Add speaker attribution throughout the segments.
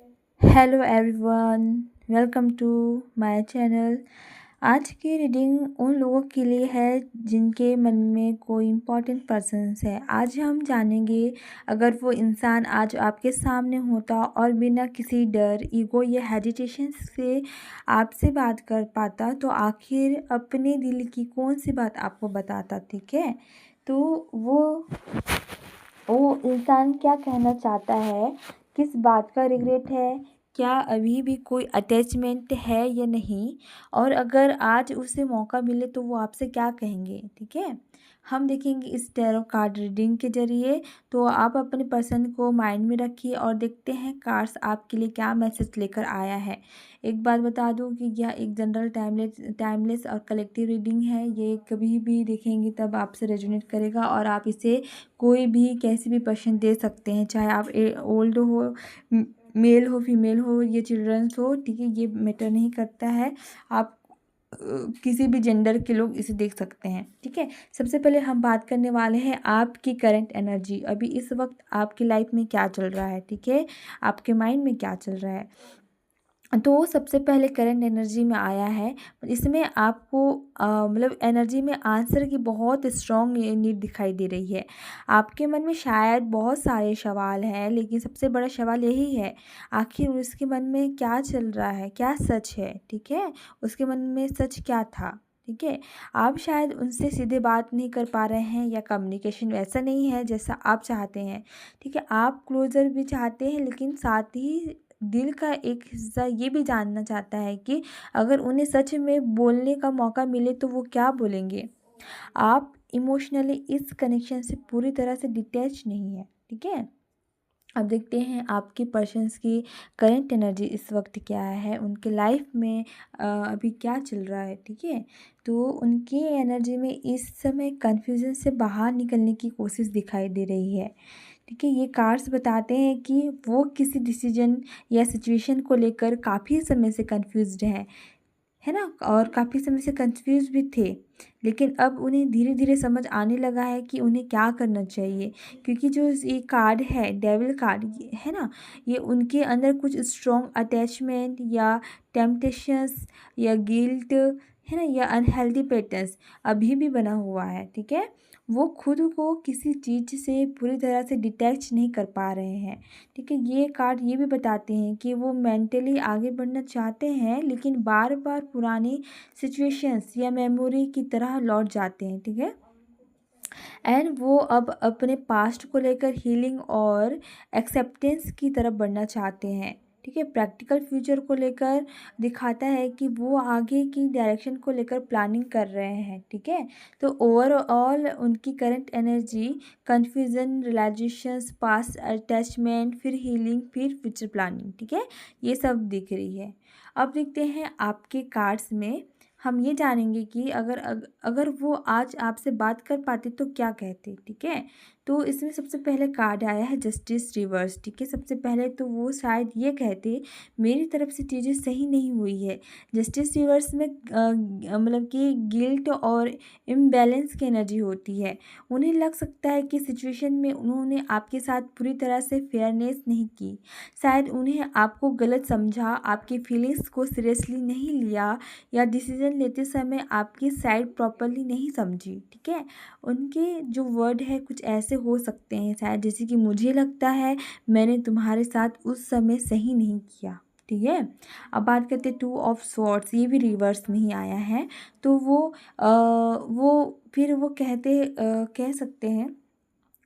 Speaker 1: Hello everyone, welcome to my channel. आज की reading उन लोगों के लिए है जिनके मन में कोई इम्पोर्टेंट पर्सन्स है। आज हम जानेंगे, अगर वो इंसान आज आपके सामने होता और बिना किसी डर, ईगो या हेजिटेशन से आपसे बात कर पाता, तो आखिर अपने दिल की कौन सी बात आपको बताता। ठीक है, तो वो इंसान क्या कहना चाहता है, किस बात का रिग्रेट है, क्या अभी भी कोई अटैचमेंट है या नहीं, और अगर आज उसे मौका मिले तो वो आपसे क्या कहेंगे। ठीक है, हम देखेंगे इस टैरो कार्ड रीडिंग के जरिए। तो आप अपने पर्सन को माइंड में रखिए और देखते हैं कार्ड्स आपके लिए क्या मैसेज लेकर आया है। एक बात बता दूं कि यह एक जनरल टाइमलेस और कलेक्टिव रीडिंग है। ये कभी भी देखेंगे तब आपसे रेजोनेट करेगा और आप इसे कोई भी कैसी भी पर्सन दे सकते हैं, चाहे आप ओल्ड हो, मेल हो, फीमेल हो या चिल्ड्रंस हो। ठीक है, ये मैटर नहीं करता है। आप किसी भी जेंडर के लोग इसे देख सकते हैं। ठीक है, सबसे पहले हम बात करने वाले हैं आपकी करंट एनर्जी। अभी इस वक्त आपकी लाइफ में क्या चल रहा है। ठीक है, आपके माइंड में क्या चल रहा है। तो सबसे पहले करंट एनर्जी में आया है। इसमें आपको मतलब एनर्जी में आंसर की बहुत स्ट्रॉन्ग नीड दिखाई दे रही है। आपके मन में शायद बहुत सारे सवाल हैं, लेकिन सबसे बड़ा सवाल यही है, आखिर उसके मन में क्या चल रहा है, क्या सच है। ठीक है, उसके मन में सच क्या था। ठीक है, आप शायद उनसे सीधे बात नहीं कर पा रहे हैं या कम्युनिकेशन वैसा नहीं है जैसा आप चाहते हैं। ठीक है, आप क्लोजर भी चाहते हैं, लेकिन साथ ही दिल का एक हिस्सा ये भी जानना चाहता है कि अगर उन्हें सच में बोलने का मौका मिले तो वो क्या बोलेंगे। आप इमोशनली इस कनेक्शन से पूरी तरह से डिटैच नहीं है। ठीक है, अब देखते हैं आपकी पर्सन्स की करंट एनर्जी इस वक्त क्या है, उनके लाइफ में अभी क्या चल रहा है। ठीक है, तो उनकी एनर्जी में इस समय कन्फ्यूज़न से बाहर निकलने की कोशिश दिखाई दे रही है। ठीक है, ये कार्ड्स बताते हैं कि वो किसी डिसीजन या सिचुएशन को लेकर काफ़ी समय से कन्फ्यूज्ड हैं, है ना, और काफ़ी समय से कंफ्यूज भी थे। लेकिन अब उन्हें धीरे धीरे समझ आने लगा है कि उन्हें क्या करना चाहिए। क्योंकि जो ये कार्ड है, डेविल कार्ड है ना, ये उनके अंदर कुछ स्ट्रॉन्ग अटैचमेंट या टेम्पटेशंस या गिल्ट, है ना, या अनहेल्दी पैटर्न्स अभी भी बना हुआ है। ठीक है, वो खुद को किसी चीज़ से पूरी तरह से डिटैच नहीं कर पा रहे हैं। ठीक है, ये कार्ड ये भी बताते हैं कि वो मेंटली आगे बढ़ना चाहते हैं, लेकिन बार बार पुरानी सिचुएशंस या मेमोरी की तरह लौट जाते हैं। ठीक है, एंड वो अब अपने पास्ट को लेकर हीलिंग और एक्सेप्टेंस की तरफ बढ़ना चाहते हैं। ठीक है, प्रैक्टिकल फ्यूचर को लेकर दिखाता है कि वो आगे की डायरेक्शन को लेकर प्लानिंग कर रहे हैं। ठीक है, तो ओवरऑल उनकी current energy confusion, realisations, past attachment, फिर हीलिंग, फिर फ्यूचर प्लानिंग। ठीक है, ये सब दिख रही है। अब देखते हैं आपके कार्ड्स में, हम ये जानेंगे कि अगर वो आज आपसे बात कर पाते तो क्या कहते। ठीक है, तो इसमें सबसे पहले कार्ड आया है जस्टिस रिवर्स। ठीक है, सबसे पहले तो वो शायद ये कहते, मेरी तरफ से चीज़ें सही नहीं हुई है। जस्टिस रिवर्स में मतलब कि गिल्ट और इम्बैलेंस की एनर्जी होती है। उन्हें लग सकता है कि सिचुएशन में उन्होंने आपके साथ पूरी तरह से फेयरनेस नहीं की। शायद उन्हें आपको गलत समझा, आपकी फीलिंग्स को सीरियसली नहीं लिया, या डिसीजन लेते समय आपकी साइड प्रॉपरली नहीं समझी। ठीक है, उनके जो वर्ड है कुछ ऐसे हो सकते हैं शायद, जैसे कि मुझे लगता है मैंने तुम्हारे साथ उस समय सही नहीं किया। ठीक है, अब बात करते हैं टू ऑफ स्वॉर्ड्स, ये भी रिवर्स में ही आया है। तो वो फिर वो कह सकते हैं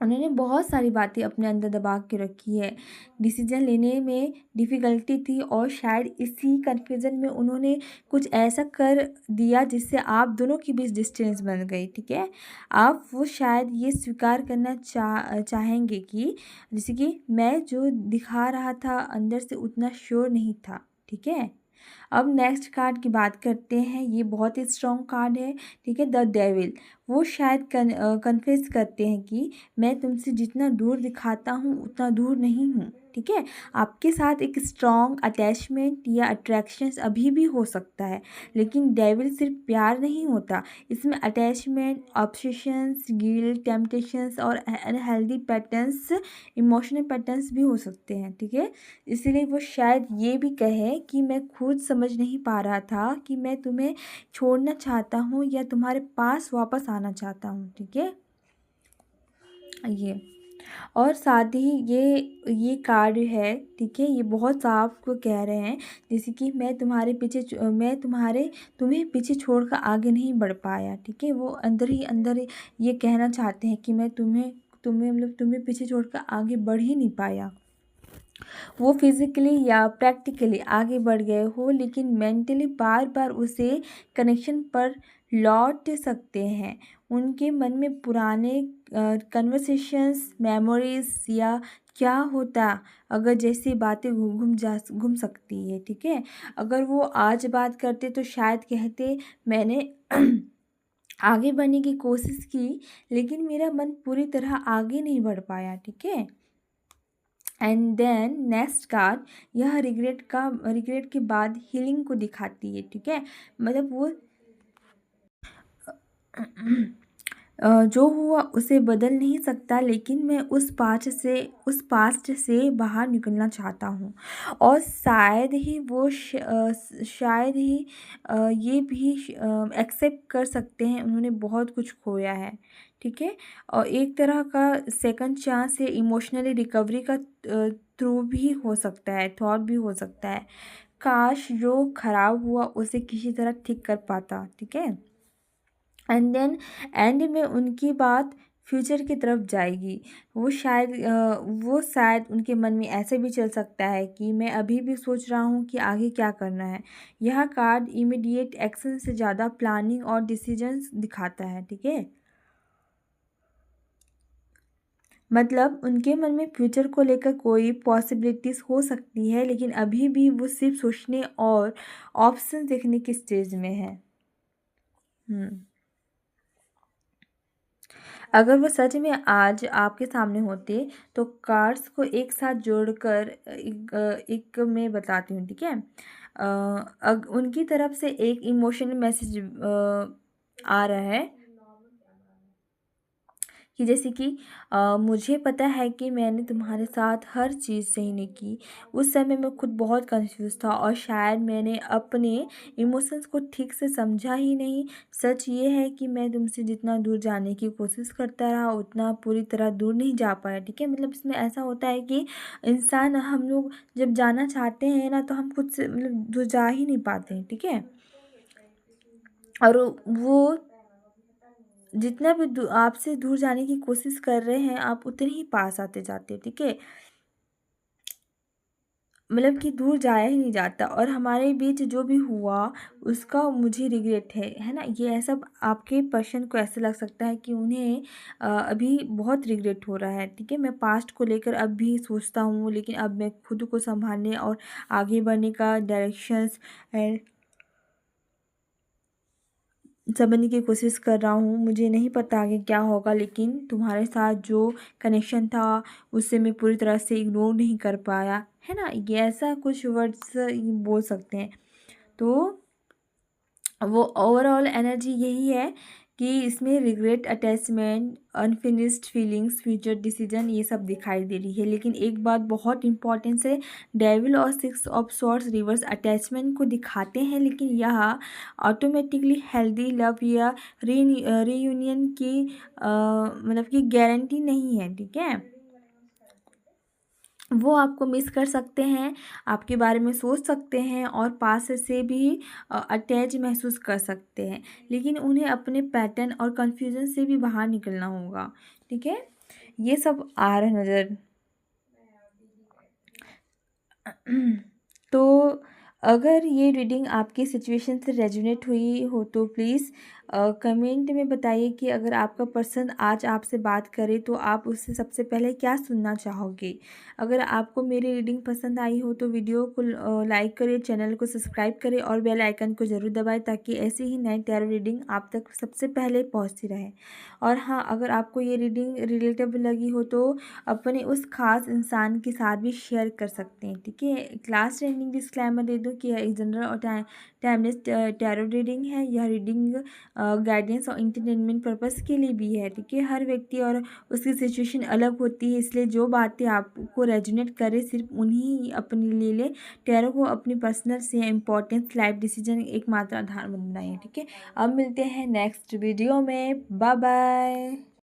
Speaker 1: उन्होंने बहुत सारी बातें अपने अंदर दबा के रखी है, डिसीजन लेने में डिफ़िकल्टी थी, और शायद इसी कन्फ्यूज़न में उन्होंने कुछ ऐसा कर दिया जिससे आप दोनों के बीच डिस्टेंस बन गई। ठीक है, आप वो शायद ये स्वीकार करना चाहेंगे कि जैसे कि मैं जो दिखा रहा था अंदर से उतना श्योर नहीं था। ठीक है, अब नेक्स्ट कार्ड की बात करते हैं। ये बहुत ही स्ट्रॉन्ग कार्ड है। ठीक है, द डेविल। वो शायद कन्फेस करते हैं कि मैं तुमसे जितना दूर दिखाता हूँ उतना दूर नहीं हूँ, ठीक है। आपके साथ एक स्ट्रॉन्ग अटैचमेंट या अट्रैक्शंस अभी भी हो सकता है, लेकिन डेविल सिर्फ प्यार नहीं होता, इसमें अटैचमेंट, ऑब्सेशंस, गिल्ट, टेम्पटेशंस और अनहेल्दी पैटर्न्स, इमोशनल पैटर्न्स भी हो सकते हैं, ठीक है। इसलिए वो शायद ये भी कहे कि मैं खुद समझ नहीं पा रहा था कि मैं तुम्हें छोड़ना चाहता हूँ या तुम्हारे पास वापस आना चाहता हूँ, ठीक है। ये और साथ ही ये कार्ड है, ठीक है, ये बहुत साफ को कह रहे हैं, जैसे कि मैं तुम्हें पीछे छोड़कर आगे नहीं बढ़ पाया, ठीक है। वो अंदर ही अंदर ये कहना चाहते हैं कि मैं तुम्हें पीछे छोड़कर आगे बढ़ ही नहीं पाया। वो फिज़िकली या प्रैक्टिकली आगे बढ़ गए हो, लेकिन मेंटली बार बार उसे कनेक्शन पर लौट सकते हैं। उनके मन में पुराने कन्वर्सेशंस, मेमोरीज या क्या होता अगर जैसी बातें घूम सकती है, ठीक है। अगर वो आज बात करते तो शायद कहते, मैंने आगे बढ़ने की कोशिश की, लेकिन मेरा मन पूरी तरह आगे नहीं बढ़ पाया, ठीक है। एंड देन नेक्स्ट कार्ड, यह रिग्रेट के बाद हीलिंग को दिखाती है, ठीक है। मतलब वो जो हुआ उसे बदल नहीं सकता, लेकिन मैं उस पास्ट से बाहर निकलना चाहता हूँ। और शायद ही शायद ही ये भी एक्सेप्ट कर सकते हैं उन्होंने बहुत कुछ खोया है, ठीक है। और एक तरह का सेकंड चांस है, इमोशनली रिकवरी का थ्रू भी हो सकता है, थॉट भी हो सकता है, काश जो खराब हुआ उसे किसी तरह ठीक कर पाता, ठीक है। एंड देन एंड में उनकी बात फ्यूचर की तरफ जाएगी। वो शायद उनके मन में ऐसे भी चल सकता है कि मैं अभी भी सोच रहा हूँ कि आगे क्या करना है। यह कार्ड इमीडिएट एक्शन से ज़्यादा प्लानिंग और डिसीजंस दिखाता है, ठीक है। मतलब उनके मन में फ्यूचर को लेकर कोई पॉसिबिलिटीज़ हो सकती है, लेकिन अभी भी वो सिर्फ सोचने और ऑप्शन देखने की स्टेज में है। अगर वो सच में आज आपके सामने होते तो कार्ड्स को एक साथ जोड़कर एक मैं बताती हूँ, ठीक है। उनकी तरफ से एक इमोशनल मैसेज आ रहा है कि जैसे कि मुझे पता है कि मैंने तुम्हारे साथ हर चीज़ सही नहीं की। उस समय मैं खुद बहुत कंफ्यूज था और शायद मैंने अपने इमोशंस को ठीक से समझा ही नहीं। सच ये है कि मैं तुमसे जितना दूर जाने की कोशिश करता रहा उतना पूरी तरह दूर नहीं जा पाया, ठीक है। मतलब इसमें ऐसा होता है कि इंसान, हम लोग जब जाना चाहते हैं ना तो हम खुद से मतलब दूर जा ही नहीं पाते हैं, ठीक है। और वो जितना भी आपसे दूर जाने की कोशिश कर रहे हैं आप उतने ही पास आते जाते, ठीक है। मतलब कि दूर जाया ही नहीं जाता। और हमारे बीच जो भी हुआ उसका मुझे रिग्रेट है ना। ये ऐसा आपके पर्सन को ऐसा लग सकता है कि उन्हें अभी बहुत रिग्रेट हो रहा है, ठीक है। मैं पास्ट को लेकर अब भी सोचता हूँ, लेकिन अब मैं खुद को संभालने और आगे बढ़ने का डायरेक्शंस समझने की कोशिश कर रहा हूँ। मुझे नहीं पता आगे क्या होगा, लेकिन तुम्हारे साथ जो कनेक्शन था उसे मैं पूरी तरह से इग्नोर नहीं कर पाया, है ना। ये ऐसा कुछ वर्ड्स बोल सकते हैं। तो वो ओवरऑल एनर्जी यही है कि इसमें regret, attachment, unfinished feelings, future decision ये सब दिखाई दे रही है। लेकिन एक बात बहुत इंपॉर्टेंस है, डेविल और six of swords reverse attachment को दिखाते हैं, लेकिन यह ऑटोमेटिकली हेल्दी लव या रीयूनियन की मतलब कि गारंटी नहीं है, ठीक है। वो आपको मिस कर सकते हैं, आपके बारे में सोच सकते हैं और पास से भी अटैच महसूस कर सकते हैं, लेकिन उन्हें अपने पैटर्न और कन्फ्यूज़न से भी बाहर निकलना होगा, ठीक है। ये सब आ रहा है नज़र। तो अगर ये रीडिंग आपकी सिचुएशन से रेजोनेट हुई हो तो प्लीज़ कमेंट में बताइए कि अगर आपका पर्सन आज आपसे बात करे तो आप उससे सबसे पहले क्या सुनना चाहोगे। अगर आपको मेरी रीडिंग पसंद आई हो तो वीडियो को लाइक करें, चैनल को सब्सक्राइब करें और बेल आइकन को ज़रूर दबाएं ताकि ऐसे ही नए टैरो रीडिंग आप तक सबसे पहले पहुंचती रहे। और हाँ, अगर आपको ये रीडिंग रिलेटेबल लगी हो तो अपने उस खास इंसान के साथ भी शेयर कर सकते हैं, ठीक है। क्लास रीडिंग डिस्क्लेमर दे दूँ कि यह एक जनरल और टाइमलेस टैरो रीडिंग है। यह रीडिंग गाइडेंस और इंटरटेनमेंट पर्पस के लिए भी है, ठीक है। हर व्यक्ति और उसकी सिचुएशन अलग होती है, इसलिए जो बातें आपको रेजोनेट करे सिर्फ उन्हीं अपने लिए ले। टैरो को अपनी पर्सनल से इम्पोर्टेंस लाइफ डिसीजन एक मात्र आधार बनाइए, ठीक है। अब मिलते हैं नेक्स्ट वीडियो में। Bye bye.